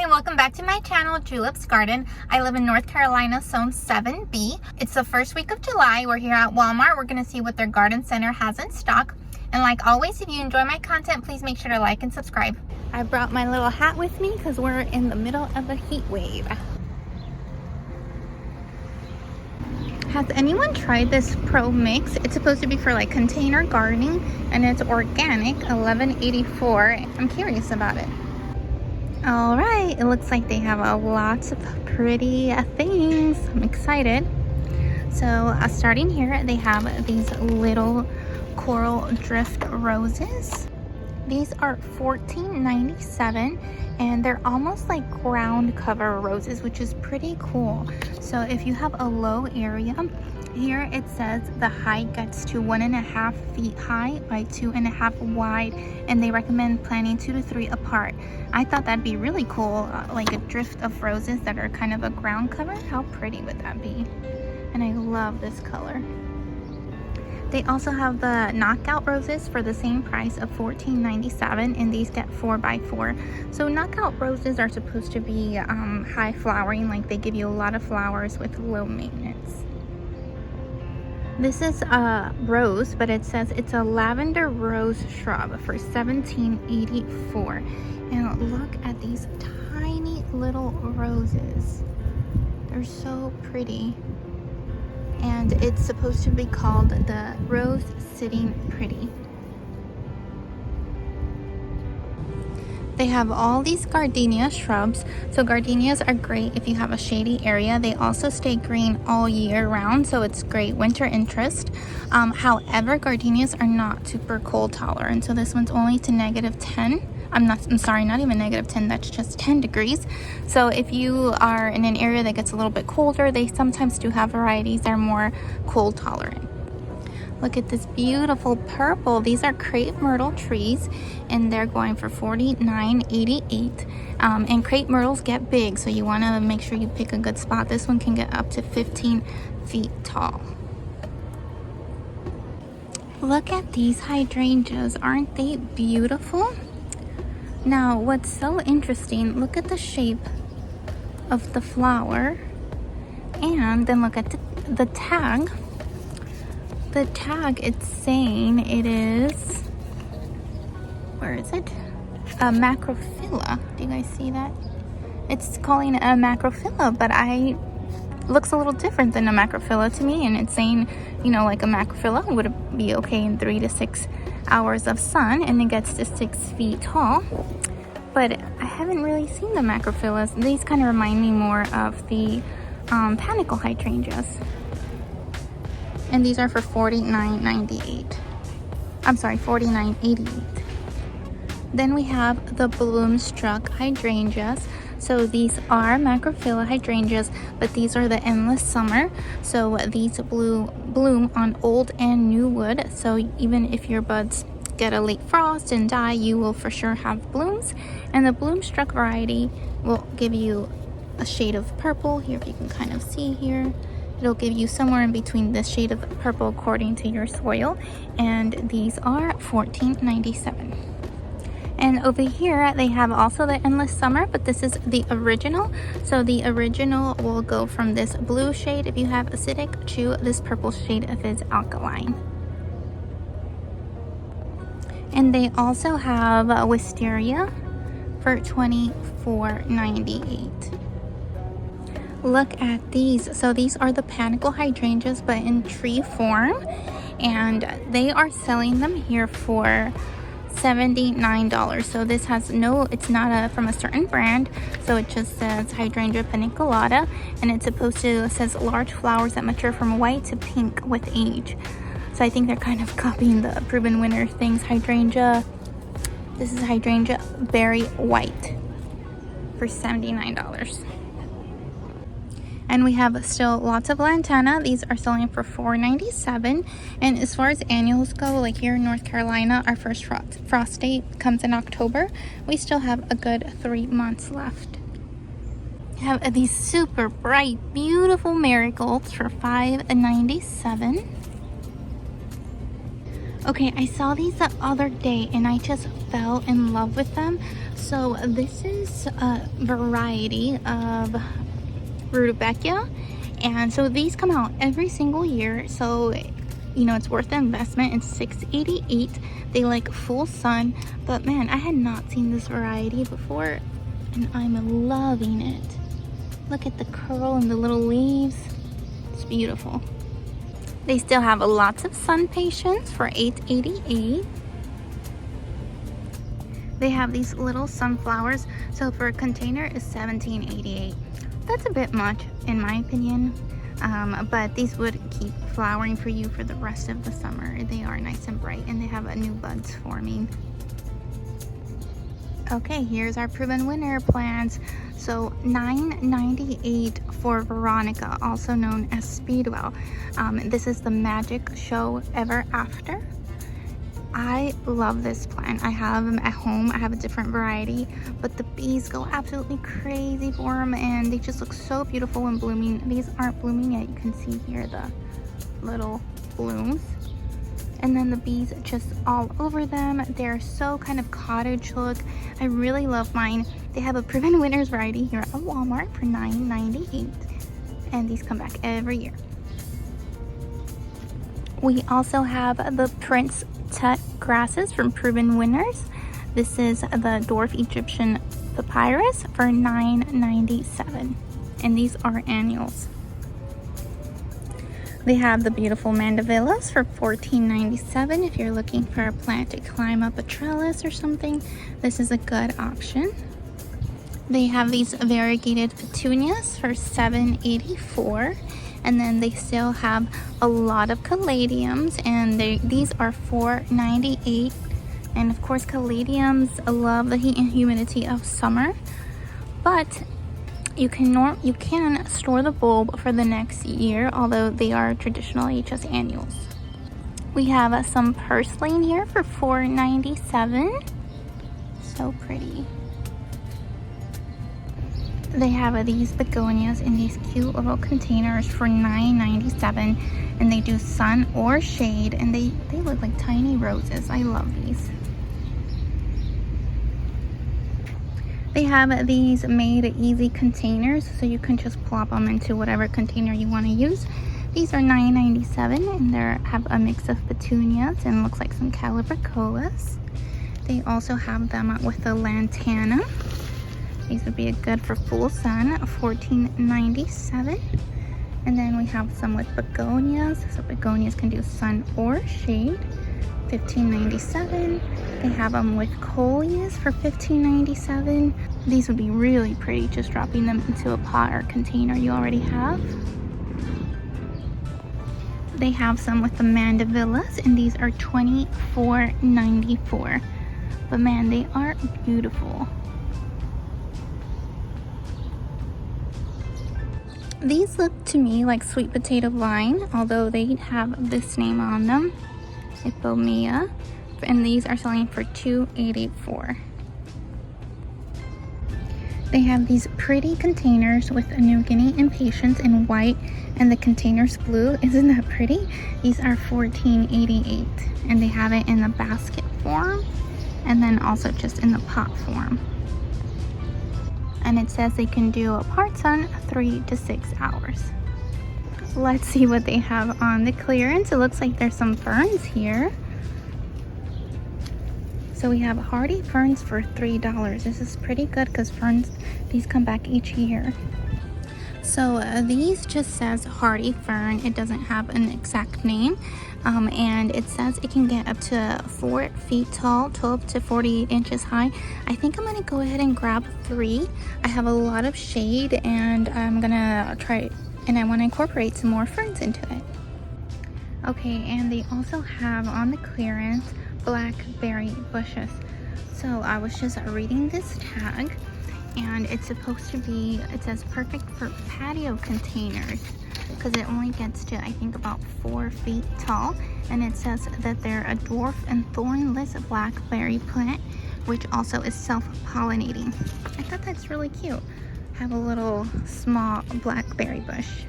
welcome back to my channel, Julepsgarden. I live in North Carolina, Zone 7B. It's the first week of July. We're here at Walmart. We're going to see what their garden center has in stock. And like always, if you enjoy my content, please make sure to like and subscribe. I brought my little hat with me because we're in the middle of a heat wave. Has anyone tried this Pro Mix? It's supposed to be for like container gardening and it's organic, $11.84. I'm curious about it. All right, it looks like they have lots of pretty things. I'm excited. So starting here, they have these little coral drift roses. These are $14.97 and they're almost like ground cover roses, which is pretty cool. So if you have a low area, here it says the height gets to 1.5 feet high by 2.5 wide, and they recommend planting 2 to 3 apart. I thought that'd be really cool, like a drift of roses that are kind of a ground cover. How pretty would that be? And I love this color. They also have the knockout roses for the same price of $14.97, and these get 4x4. So knockout roses are supposed to be high flowering, like they give you a lot of flowers with low maintenance. This is a rose, but it says it's a lavender rose shrub for $17.84. And look at these tiny little roses. They're so pretty. And it's supposed to be called the Rose Sitting Pretty. They have all these gardenia shrubs. So gardenias are great if you have a shady area. They also stay green all year round, so it's great winter interest. However, gardenias are not super cold tolerant. So this one's only to -10. I'm sorry, not even -10, that's just 10 degrees. So if you are in an area that gets a little bit colder, they sometimes do have varieties that are more cold tolerant. Look at this beautiful purple. These are crepe myrtle trees and they're going for $49.88. And crepe myrtles get big, so you want to make sure you pick a good spot. This one can get up to 15 feet tall. Look at these hydrangeas. Aren't they beautiful? Now, what's so interesting, look at the shape of the flower, and then look at the tag. The tag, it's saying it is, where is it? A macrophylla. Do you guys see that? It's calling it a macrophylla, but looks a little different than a macrophylla to me, and it's saying, you know, like a macrophylla would be okay in 3 to 6 hours of sun, and it gets to 6 feet tall. But I haven't really seen the macrophyllas. These kind of remind me more of the Panicle Hydrangeas. And these are for $49.98. I'm sorry, $49.88. Then we have the bloom-struck hydrangeas. So these are macrophylla hydrangeas, but these are the endless summer. So these bloom on old and new wood. So even if your buds get a late frost and die, you will for sure have blooms. And the bloom-struck variety will give you a shade of purple. Here, if you can kind of see here, it'll give you somewhere in between this shade of purple according to your soil. And these are $14.97. And over here, they have also the endless summer, but this is the original. So the original will go from this blue shade if you have acidic to this purple shade if it's alkaline. And they also have wisteria for $24.98. Look at these. So these are the Panicle Hydrangeas, but in tree form. And they are selling them here for $79. So this has it's not from a certain brand, so it just says Hydrangea paniculata, and it says large flowers that mature from white to pink with age. So I think they're kind of copying the proven winner things. Hydrangea, this is Hydrangea berry white for $79. And we have still lots of lantana. These are selling for $4.97. And as far as annuals go, like here in North Carolina, our first frost date comes in October. We still have a good 3 months left. We have these super bright, beautiful marigolds for $5.97. Okay, I saw these the other day and I just fell in love with them. So this is a variety of Rudbeckia, and so these come out every single year, so you know it's worth the investment. It's $6.88. They like full sun, but man, I had not seen this variety before and I'm loving it. Look at the curl and the little leaves. It's beautiful. They still have lots of sun patience for $8.88. They have these little sunflowers, so for a container is $17.88. That's a bit much in my opinion, but these would keep flowering for you for the rest of the summer. They are nice and bright and they have new buds forming. Okay, here's our proven winner plants. So $9.98 for Veronica, also known as Speedwell. This is the Magic Show Ever After. I love this plant. I have them at home. I have a different variety, but the bees go absolutely crazy for them and they just look so beautiful when blooming. These aren't blooming yet. You can see here the little blooms. And then the bees just all over them. They're so kind of cottage look. I really love mine. They have a proven winners variety here at Walmart for $9.98. And these come back every year. We also have the Prince Tut grasses from Proven Winners. This is the Dwarf Egyptian Papyrus for $9.97. And these are annuals. They have the beautiful Mandevillas for $14.97. If you're looking for a plant to climb up a trellis or something, this is a good option. They have these variegated petunias for $7.84. And then they still have a lot of caladiums, and these are $4.98. And of course, caladiums love the heat and humidity of summer, but you can store the bulb for the next year, although they are traditionally just annuals. We have some purslane here for $4.97. So pretty. They have these begonias in these cute little containers for $9.97, and they do sun or shade, and they look like tiny roses. I love these. They have these made easy containers, so you can just plop them into whatever container you want to use. These are $9.97, and they have a mix of petunias and looks like some calibricolas. They also have them with the lantana. These would be good for full sun, $14.97. And then we have some with begonias. So begonias can do sun or shade, $15.97. They have them with coleus for $15.97. These would be really pretty, just dropping them into a pot or container you already have. They have some with the Mandevillas, and these are $24.94. But man, they are beautiful. These look to me like sweet potato vine, although they have this name on them, Hippo Mia, and these are selling for $2.84. They have these pretty containers with a New Guinea impatience in white and the containers blue. Isn't that pretty? These are $14.88, and they have it in the basket form and then also just in the pot form. And it says they can do a part sun 3 to 6 hours. Let's see what they have on the clearance. It looks like there's some ferns here. So we have hardy ferns for $3. This is pretty good because ferns, these come back each year. So these just says hardy fern. It doesn't have an exact name. And it says it can get up to 4 feet tall, 12 to 48 inches high. I think I'm gonna go ahead and grab 3. I have a lot of shade, and I'm gonna try, and I wanna incorporate some more ferns into it. Okay, and they also have on the clearance blackberry bushes. So I was just reading this tag, and it's supposed to be, it says perfect for patio containers, because it only gets to, I think, about 4 feet tall. And it says that they're a dwarf and thornless blackberry plant, which also is self-pollinating. I thought that's really cute. Have a little small blackberry bush.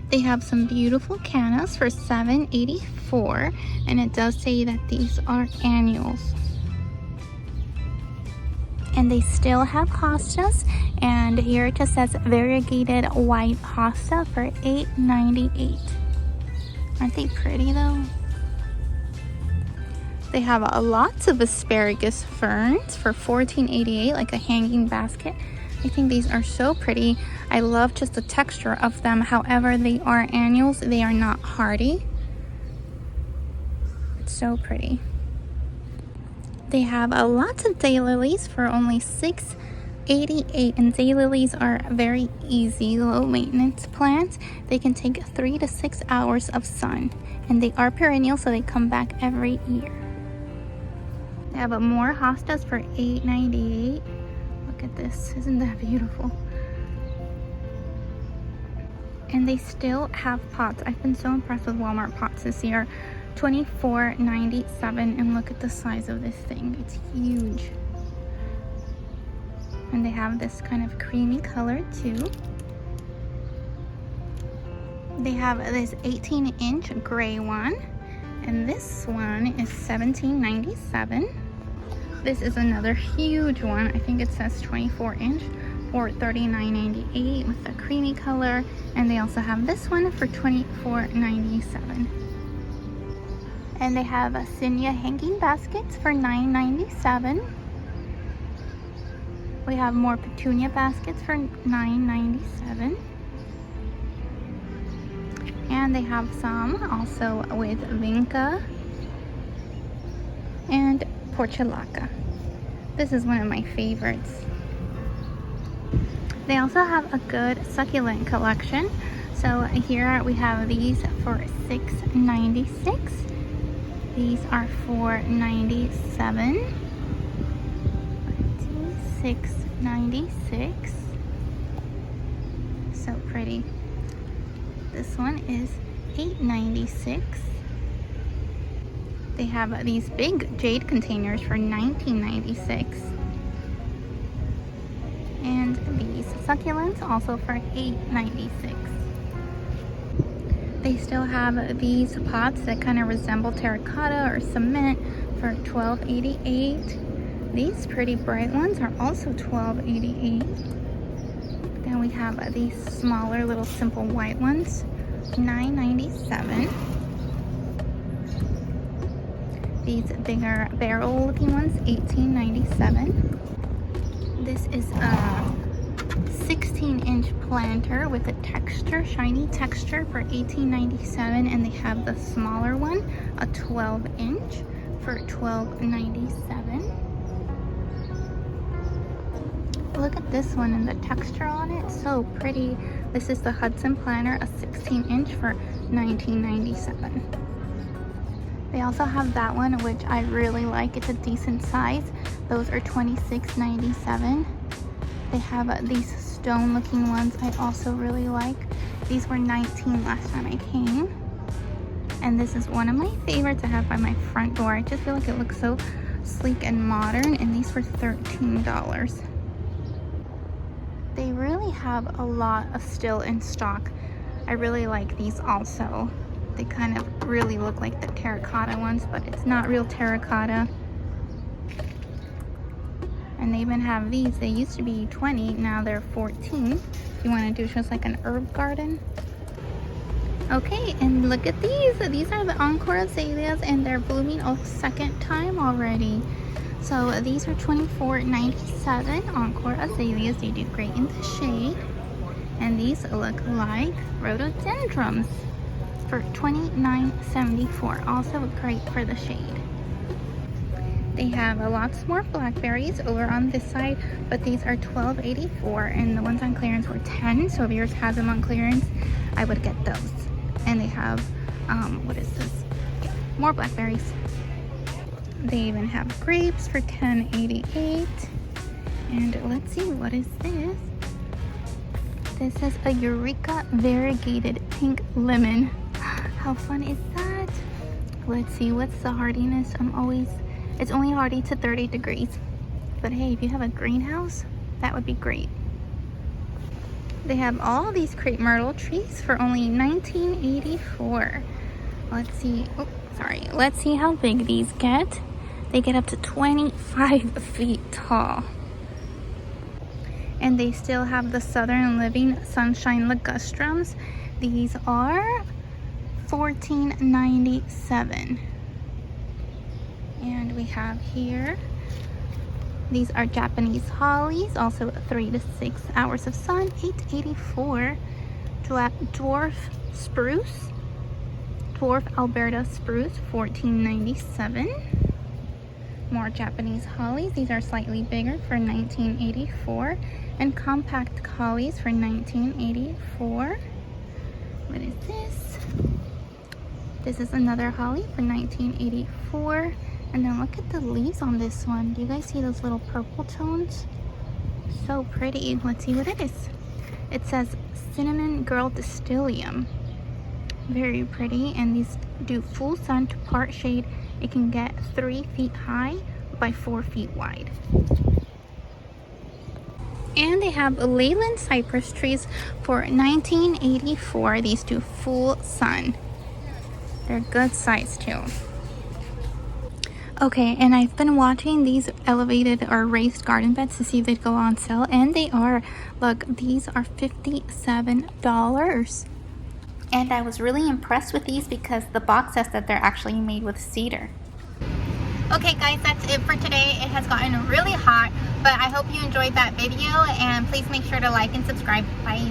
They have some beautiful cannas for $7.84, and it does say that these are annuals. And they still have hostas, and here it just says variegated white hosta for $8.98. Aren't they pretty though? They have lots of asparagus ferns for $14.88, like a hanging basket. I think these are so pretty. I love just the texture of them. However, they are annuals. They are not hardy. It's so pretty. They have lots of daylilies for only $6.88, and daylilies are very easy, low maintenance plants. They can take 3 to 6 hours of sun, and they are perennial, so they come back every year. They have more hostas for $8.98. Look at this, isn't that beautiful? And they still have pots. I've been so impressed with Walmart pots this year. $24.97, and look at the size of this thing. It's huge. And they have this kind of creamy color too. They have this 18-inch gray one, and this one is $17.97. This is another huge one. I think it says 24-inch for $39.98 with the creamy color. And they also have this one for $24.97. And they have zinnia hanging baskets for $9.97. We have more petunia baskets for $9.97. And they have some also with vinca and portulaca. This is one of my favorites. They also have a good succulent collection. So here we have these for $6.96. These are $4.97. $6.96. So pretty. This one is $8.96. They have these big jade containers for $19.96. And these succulents also for $8.96. They still have these pots that kind of resemble terracotta or cement for $12.88. These pretty bright ones are also $12.88. Then we have these smaller little simple white ones, $9.97. These bigger barrel looking ones, $18.97. This is a 16-inch planter with a texture, shiny texture for $18.97, and they have the smaller one, a 12-inch for $12.97. Look at this one and the texture on it, so pretty. This is the Hudson planter, a 16-inch for $19.97. They also have that one, which I really like. It's a decent size. Those are $26.97. They have these stone looking ones I also really like. These were $19 last time I came. And this is one of my favorites I have by my front door. I just feel like it looks so sleek and modern, and these were $13. They really have a lot of still in stock. I really like these also. They kind of really look like the terracotta ones, but it's not real terracotta. And they even have these. They used to be $20, now they're $14. If you want to do just like an herb garden. Okay, and look at these. These are the Encore Azaleas, and they're blooming a second time already. So these are $24.97 Encore Azaleas. They do great in the shade. And these look like rhododendrons for $29.74. Also great for the shade. They have lots more blackberries over on this side, but these are $12.84, and the ones on clearance were $10. So if yours has them on clearance, I would get those. And they have, what is this? More blackberries. They even have grapes for $10.88. And let's see, what is this? This is a Eureka variegated pink lemon. How fun is that? Let's see, what's the hardiness? It's only hardy to 30 degrees. But hey, if you have a greenhouse, that would be great. They have all these crepe myrtle trees for only $19.84. Let's see, let's see how big these get. They get up to 25 feet tall. And they still have the Southern Living Sunshine Ligustrums. These are $14.97. And we have here, these are Japanese hollies, also 3 to 6 hours of sun, $8.84. Dwarf spruce, Dwarf Alberta spruce, $14.97. More Japanese hollies. These are slightly bigger for $19.84. And compact hollies for $19.84. What is this? This is another holly for $19.84. And then look at the leaves on this one. Do you guys see those little purple tones? So pretty. Let's see what it is. It says Cinnamon Girl Distilium. Very pretty. And these do full sun to part shade. It can get 3 feet high by 4 feet wide. And they have Leyland cypress trees for $19.84. These do full sun. They're good size too. Okay, and I've been watching these elevated or raised garden beds to see if they go on sale, and they are. Look, these are $57. And I was really impressed with these because the box says that they're actually made with cedar. Okay guys, that's it for today. It has gotten really hot, but I hope you enjoyed that video, and please make sure to like and subscribe. Bye.